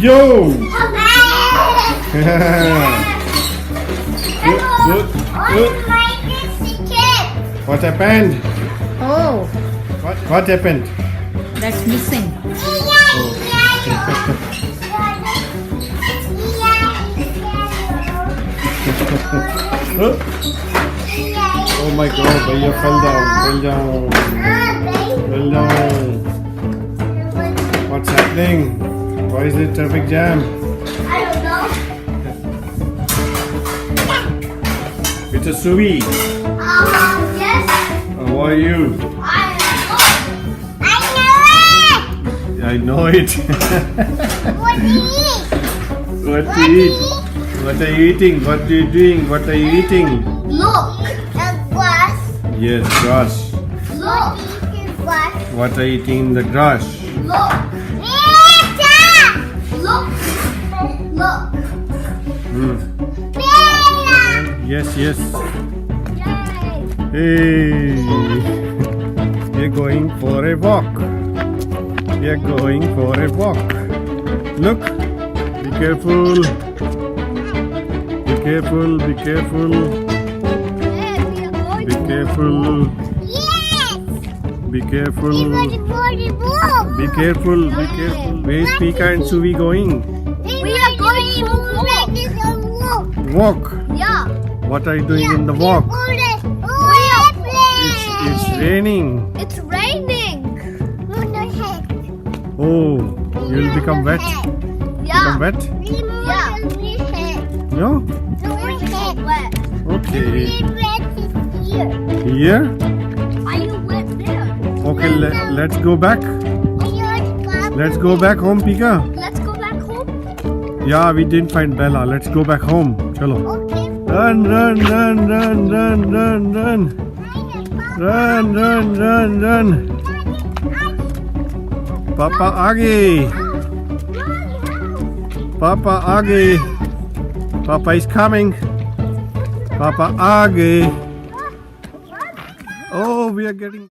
Yo! Good. What happened? Oh, What happened? that's missing. Oh my God, Bhaiya fell down. What's happening? Why is there traffic jam? I don't know. It's a Suvi. Yes. How are you? I know it. What do you eat? What to eat? What are you eating? What are you doing? What are you eating? Look, the grass. Yes, grass. Look, the grass. What are you eating in the grass? Look. Look. Look. Hmm. Yes. Yay. Hey, we're going for a walk. Look, be careful. Be careful. Yes. Be careful. Be careful. Where is Pika and Suvi going? We are going to walk. Walk. Yeah. What are you doing in the walk? It's raining. It's raining. Oh, you'll become wet. Yeah. Become wet? Yeah. No? Wet. Okay. Here. Here? Are you wet there? Okay, let's go back. Let's go back home, Pika. Let's go back home. Yeah, we didn't find Bella. Let's go back home. Chalo. Okay. Run. Run. Papa आगे. Papa is coming. Papa आगे. Oh, we are getting